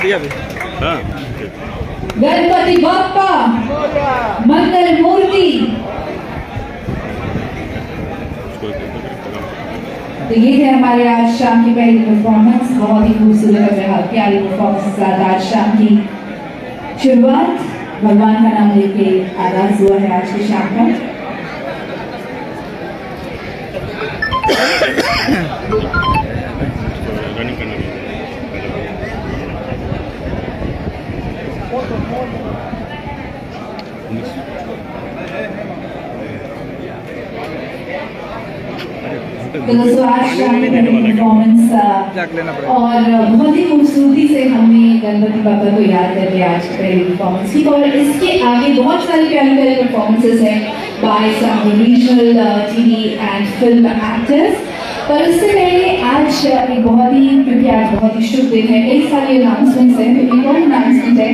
दिया भी। हाँ। गणपति बप्पा मंगल मूर्ति। तो ये है हमारे आज शाम की पहली परफॉर्मेंस। बहुत ही खूबसूरत और प्यारी परफॉर्मेंस के साथ आज शाम की शुरुआत भगवान का नाम लेके आगाज हुआ है आज की शाम का। दोस्तों आज शाम की परफॉर्मेंस और बहुत ही खूबसूरती से हमने गणपति बाबा को याद करके आज पहली परफॉर्मेंस की। और इसके आगे बहुत सारी प्यारी प्यारी परफॉर्मेंसेस हैं by some regional TV and film actors. पर उससे पहले आज एक बहुत ही, क्योंकि आज बहुत ही शुभ दिन है, कई सारी अनाउंसमेंट्स हैं। तो एक और अनाउंसमेंट है,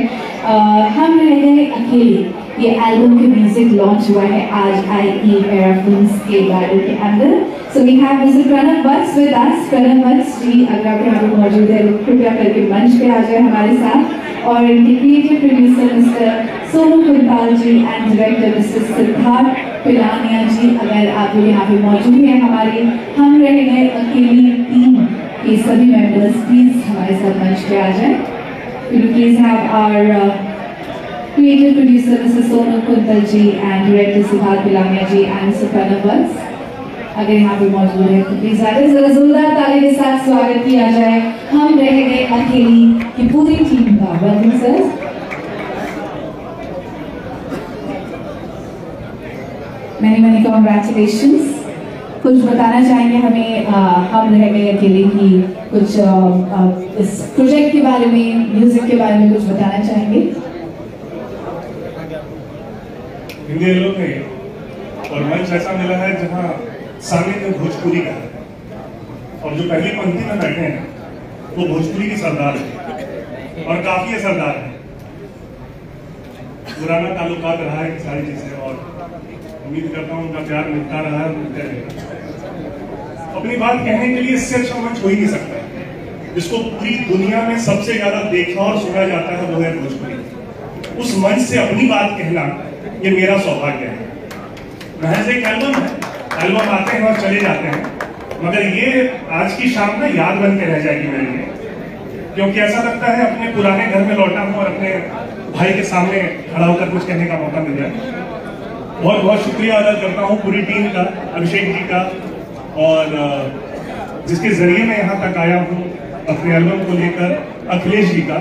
हम रह गए अकेले, ये एल्बम के म्यूजिक लॉन्च हुआ है आज IE एरा फिल्म्स के बैनर के अंदर। So we have Mister Pranav Vats with us. Pranav Vats ji अगर आप यहाँ पे मौजूद है कृपया करके मंच पे आ जाए हमारे साथ। और इनके creative producer Mister Sonu Kuntal ji and director Mister Siddharth Pilania ji अगर आप लोग यहाँ पे मौजूद हैं। हमारे हम रह गए अकेली टीम के सभी मेंबर्स प्लीज हमारे साथ मंच पे आ जाए। Please have our creative producer Mr. Sonu Kuntal ji and director Siddharth Pilania ji and Mr. Pranav Vats अगर यहाँ पे मौजूद है तो प्लीज आगे जरा जोरदार ताली के साथ स्वागत किया जाए हम रह गए अकेली की पूरी टीम का। Welcome sir. many congratulations। कुछ बताना चाहेंगे हमें हम रह गए अकेले की कुछ इस प्रोजेक्ट के बारे में, म्यूजिक के बारे में कुछ बताना चाहेंगे? हिंदी लोग हैं और मंच ऐसा मिला है जहां सामने में भोजपुरी का है और जो पहली पंक्ति में बैठे हैं वो भोजपुरी के सरदार हैं और काफी सरदार हैं। पुराना ताल्लुकात रहा है सारी चीजें और उम्मीद करता हूँ उनका प्यार मिलता रहा है, मिलता रहेगा। अपनी बात कहने के लिए इससे अच्छा मंच हो ही नहीं सकता। जिसको पूरी दुनिया में सबसे ज्यादा देखा और सुना जाता है वो है भोजपुरी। उस मंच से अपनी बात कहना ये मेरा सौभाग्य है। महज एक एल्बम है, एल्बम आते हैं और चले जाते हैं, मगर ये आज की शाम ना याद बन के रह जाएगी मेरे लिए, क्योंकि ऐसा लगता है अपने पुराने घर में लौटा हूँ और अपने भाई के सामने खड़ा होकर कुछ कहने का मौका मिल जाए। बहुत बहुत शुक्रिया अदा करता हूँ पूरी टीम का, अभिषेक जी का, और जिसके जरिए मैं यहाँ तक आया हूँ अपने एल्बम को लेकर, अखिलेश जी का।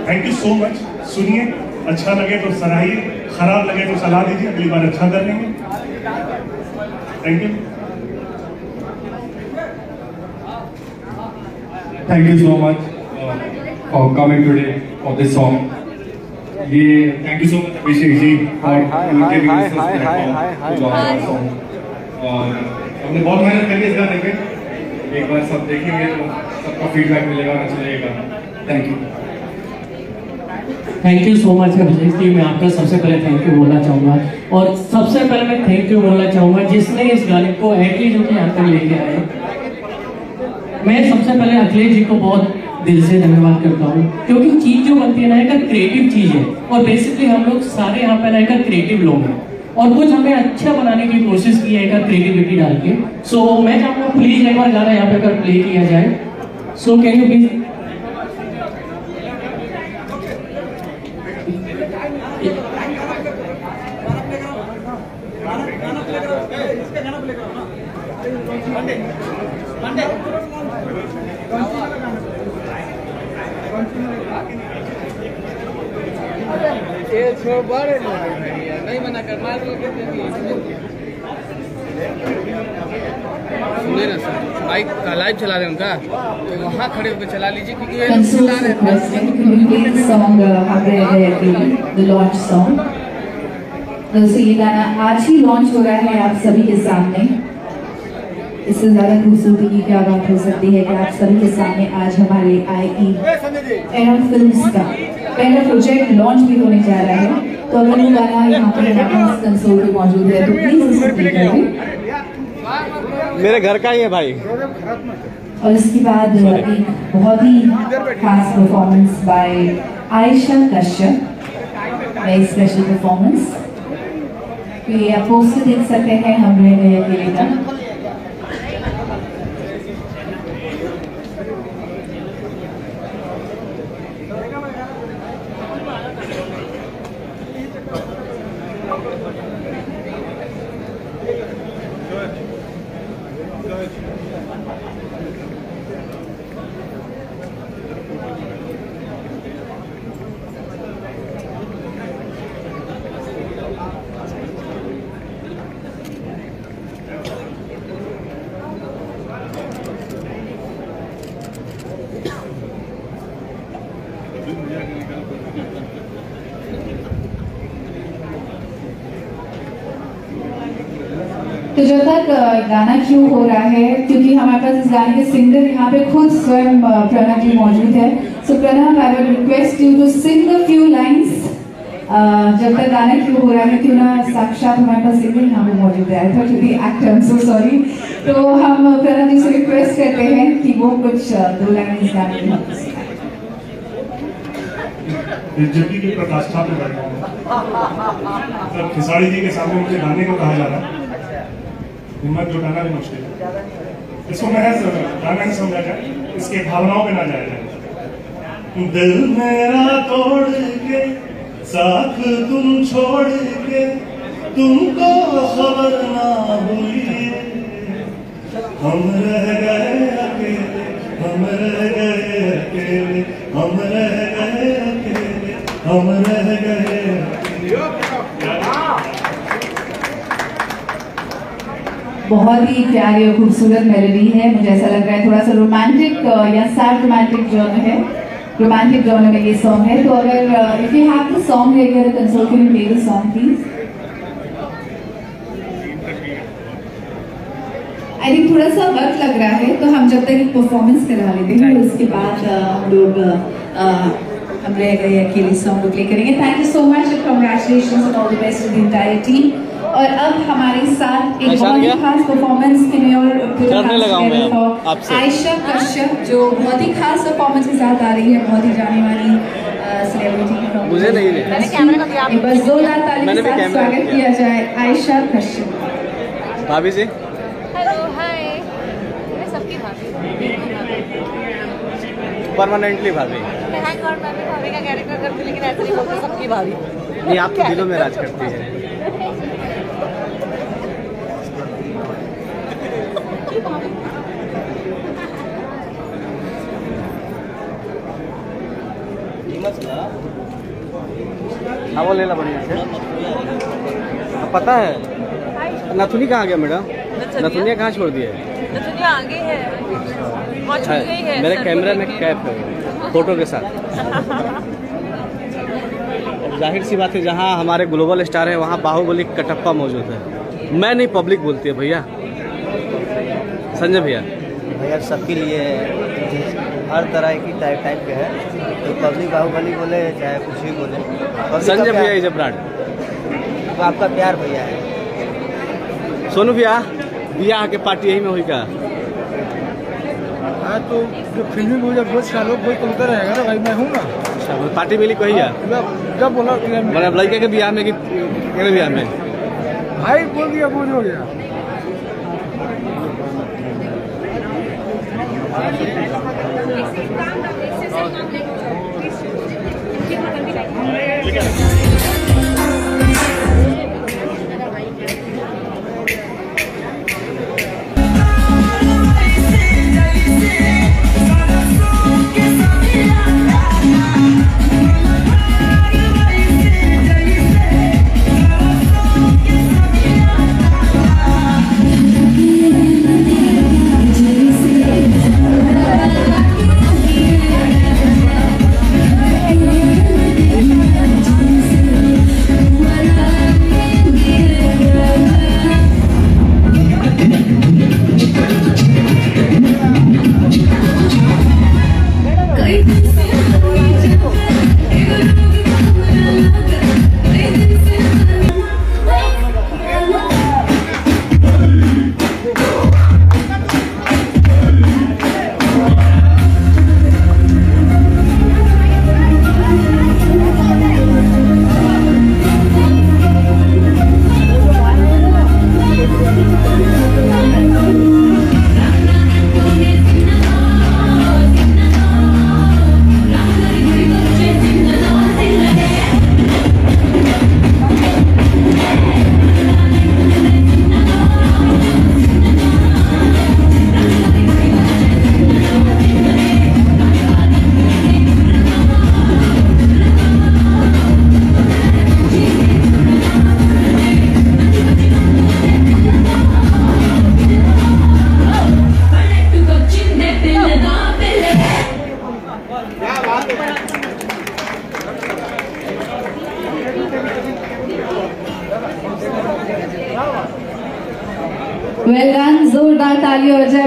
Thank you so much. सुनिए, अच्छा लगे तो सराहिए, खराब लगे तो सलाह दीजिए, अगली बार अच्छा कर लेंगे। Thank you. Thank you so much for coming today for this song. ये thank you so much Abhishek ji for giving us this platform to launch our song. और हमने बहुत मेहनत करी इस गाने पे, एक बार सब देखेंगे तो सबका फीडबैक मिलेगा, अच्छा लगेगा। Thank you. Thank you so much Abhishek ji. मैं आपका सबसे पहले थैंक यू बोलना चाहूँगा और सबसे पहले मैं थैंक यू बोलना चाहूँगा जिसने इस गाने को एटली जो कि यहाँ तक लेके आए। मैं सबसे पहले अखिलेश जी को बहुत दिल से धन्यवाद करता हूँ, क्योंकि चीज़ जो बनती है ना एक क्रिएटिव चीज़ है और बेसिकली हम लोग सारे यहाँ पे ना एक क्रिएटिव लोग हैं और कुछ हमें अच्छा बनाने की कोशिश की है एक क्रिएटिविटी डाल के। सो मैं चाहूँगा प्लीज़ एक बार गाना यहाँ पे अगर प्ले किया जाए। सो कैन यू प्लीज नहीं मना कर सुनिए ना सर, बाइक लाइव चला रहे हैं उनका, तो वहाँ खड़े होकर चला लीजिए क्योंकि ये ये गाना आज ही लॉन्च हो रहा है आप सभी के सामने। इससे ज्यादा खूबसूरती की क्या बात हो सकती है कि आप सभी के सामने आज हमारे IE एरा फिल्म्स का पहला प्रोजेक्ट लॉन्च भी होने जा रहा है। तो अगर वो गाना यहाँ पर कंसोल पे मौजूद है तो प्लीज उसे प्ले करें। मेरे घर का ही है भाई। और इसके बाद एक बहुत ही खास performance by Ayesha Kashyap, very special performance. ये आप पोस्टर देख सकते हैं हम रह गए अकेले का। तो जब तक गाना क्यों हो रहा है, क्योंकि हमारे पास इस गाने के सिंगर यहाँ पे खुद स्वयं प्रणव जी मौजूद है। So Pranav, I would request you to sing a few lines. जब तक गाना क्यों हो रहा है, क्यों ना साक्षात हमारे पास सिंगर यहाँ पे मौजूद है। I thought to be actor, so sorry. तो हम प्रणव जी से रिक्वेस्ट करते हैं कि वो कुछ 2 लाइन इस गाने में। बेइज्जती की प्रकाष्ठा पे बैठा हूँ। जब खिसाड़ी जी के सामने मुझे गाने को कहा जा रहा है, हिम्मत जुटाना भी मुश्किल है। इसको महज गाना ही समझा जाए, इसके भावनाओं पे ना जाया जाए। दिल मेरा तोड़ के साथ तुम छोड़ के, तुमको खबर ना हुई, हम रह गए अकेले, हम रह गए अकेले, हम रह गए अकेले, हम रह गए। बहुत ही प्यारी और खूबसूरत मेलोडी है। मुझे ऐसा लग रहा है थोड़ा सा रोमांटिक या सैड रोमांटिक जॉनर है, रोमांटिक जॉनर में ये सॉन्ग है। तो अगर if you have the song ready, console can play the song please. I think थोड़ा सा वक्त लग रहा है, तो हम जब तक एक परफॉर्मेंस करा लेते हैं, उसके बाद हम लोग हम रह गए अकेले सॉन्ग को प्ले करेंगे। Thank you so much and congratulations and all the best to the entire team. और अब हमारे साथ एक बहुत ही खास परफॉर्मेंस के लिए और आयशा कश्यप, जो बहुत ही खास परफॉर्मेंस के साथ आ रही है, बहुत ही जाने वाली सेलिब्रिटी। मुझे नहीं ले, एक बार जोरदार ताली के साथ स्वागत किया जाए आयशा कश्यप। भाभी जी। हेलो, हाय। मैं सबकी भाभी, परमानेंटली भाभी। थैंक गॉड मैं भी भाभी का कैरेक्टर करती हूँ, लेकिन ऐसा नहीं बोलती सबकी भाभी। नहीं, आप तो दिलों में राज करती है। हाँ, वो ले ला बढ़िया से। पता है नथुनी कहाँ गया मैडम? नथुनिया कहाँ छोड़ दिया है? नथुनिया आगे है, पहुंच गई है। मेरे कैमरे में कैप है फोटो के साथ। जाहिर सी बात है, जहाँ हमारे ग्लोबल स्टार है वहाँ बाहुबली कटप्पा मौजूद है। मैं नहीं, पब्लिक बोलती है भैया। संजय भैया सबके लिए हर तरह की टाइप के है, तो पब्लिक बाहुबली बोले चाहे कुछ भी बोले। संजय भैया इज अ ब्रांड। तो आपका प्यार भैया है। सोनू भैया, बिया के पार्टी यही में हुई का? हाँ, तो जो फिल्मी भोज का लोग कोई तो रहेगा ना भाई, मैं हूँ ना। पार्टी मिली कही है जब बोला मतलब लड़के के बियाह में कि बियाह में भाई बोल दिया, बोझ हो गया।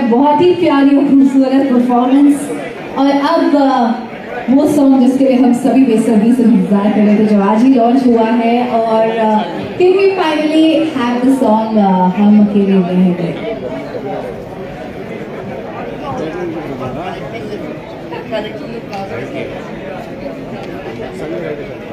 बहुत ही प्यारी और खूबसूरत परफॉर्मेंस। और अब वो सॉन्ग जिसके लिए हम सभी बेसब्री से इंतजार कर रहे थे, जो आज ही लॉन्च हुआ है, और can we finally have the song हम अकेले रह गए। संजय